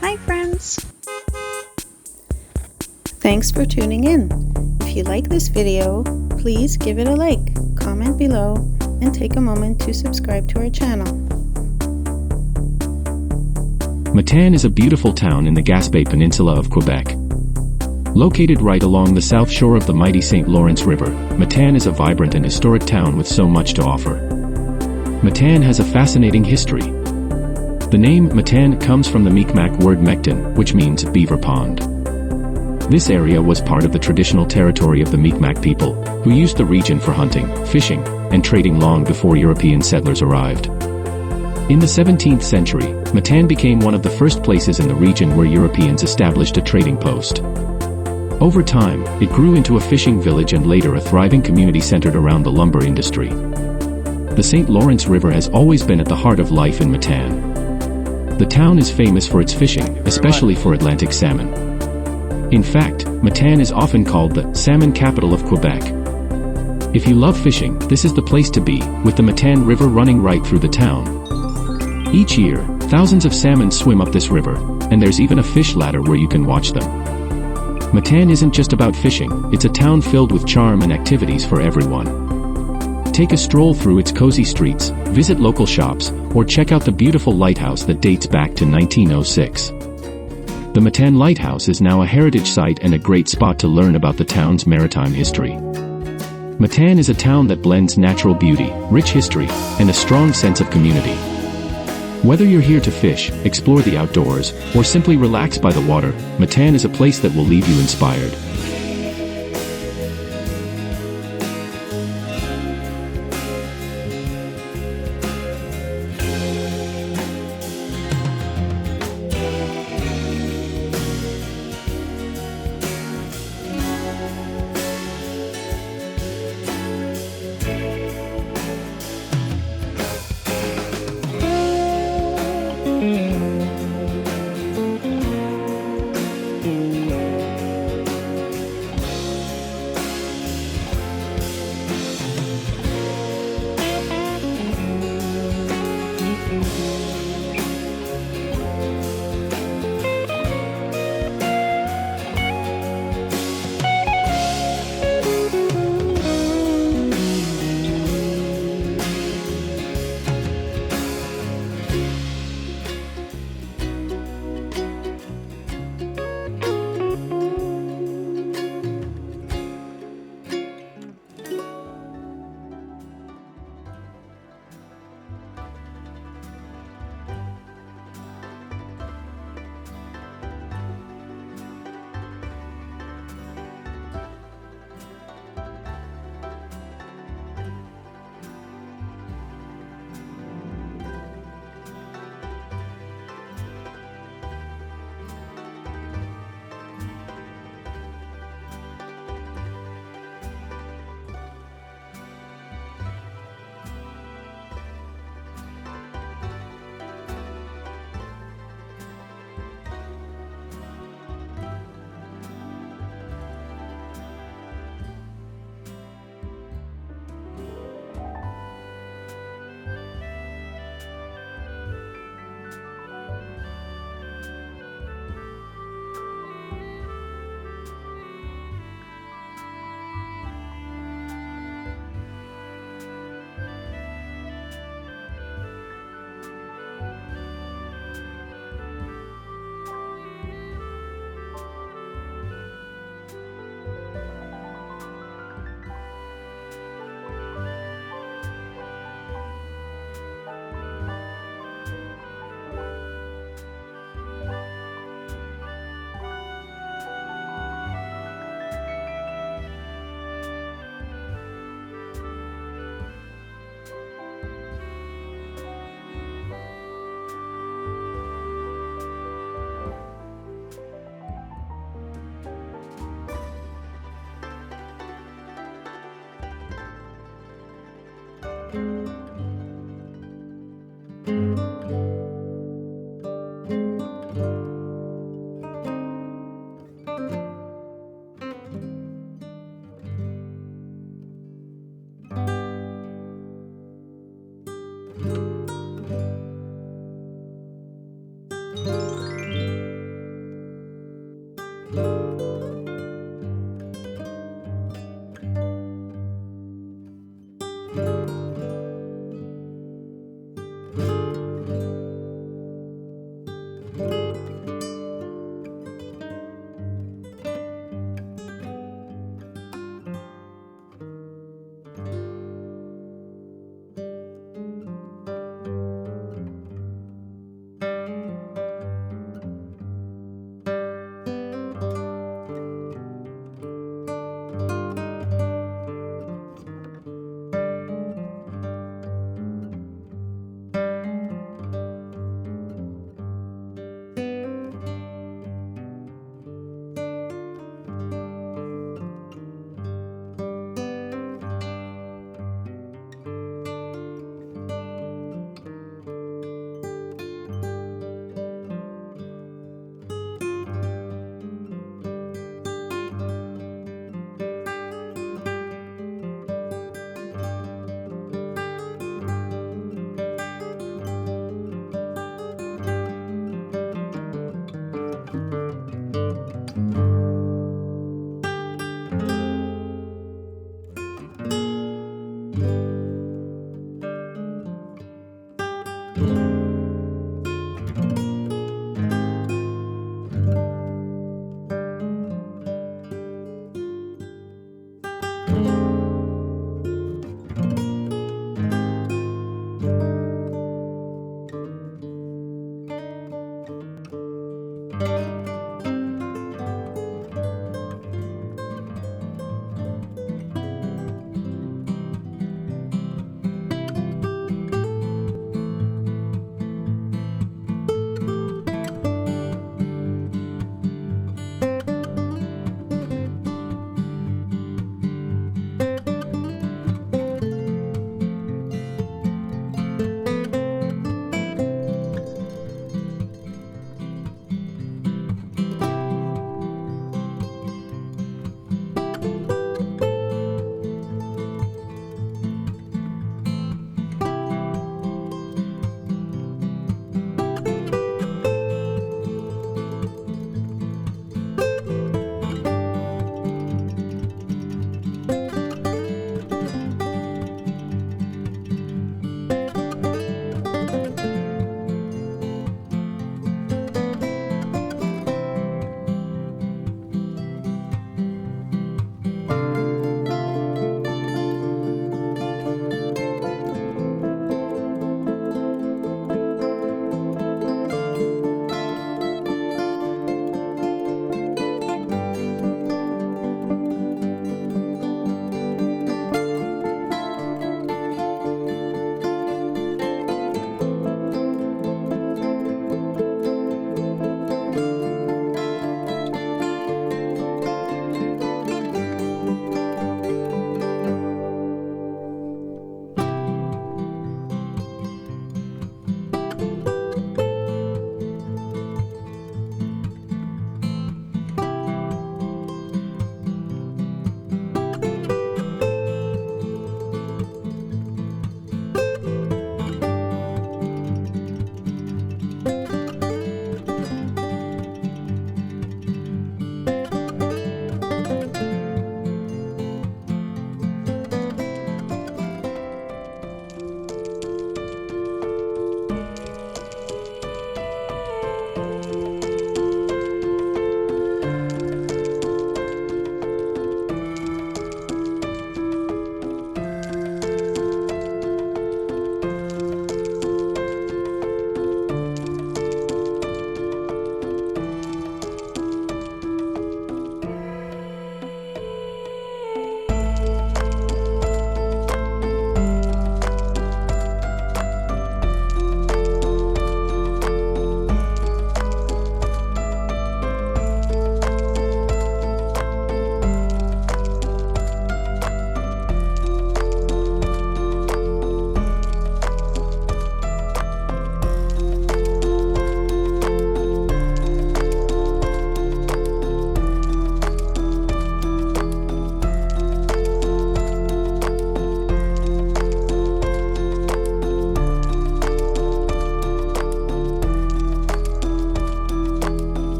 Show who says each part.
Speaker 1: Hi friends! Thanks for tuning in. If you like this video, please give it a like, comment below, and take a moment to subscribe to our channel.
Speaker 2: Matane is a beautiful town in the Gaspé Peninsula of Quebec. Located right along the south shore of the mighty St. Lawrence River, Matane is a vibrant and historic town with so much to offer. Matane has a fascinating history. The name Matane comes from the Mi'kmaq word Mekton, which means beaver pond. This area was part of the traditional territory of the Mi'kmaq people, who used the region for hunting, fishing, and trading long before European settlers arrived. In the 17th century, Matane became one of the first places in the region where Europeans established a trading post. Over time, it grew into a fishing village and later a thriving community centered around the lumber industry. The St. Lawrence River has always been at the heart of life in Matane. The town is famous for its fishing, especially for Atlantic salmon. In fact, Matane is often called the salmon capital of Quebec. If you love fishing, this is the place to be, with the Matane River running right through the town. Each year, thousands of salmon swim up this river, and there's even a fish ladder where you can watch them. Matane isn't just about fishing, it's a town filled with charm and activities for everyone. Take a stroll through its cozy streets, visit local shops, or check out the beautiful lighthouse that dates back to 1906. The Matane Lighthouse is now a heritage site and a great spot to learn about the town's maritime history. Matane is a town that blends natural beauty, rich history, and a strong sense of community. Whether you're here to fish, explore the outdoors, or simply relax by the water, Matane is a place that will leave you inspired.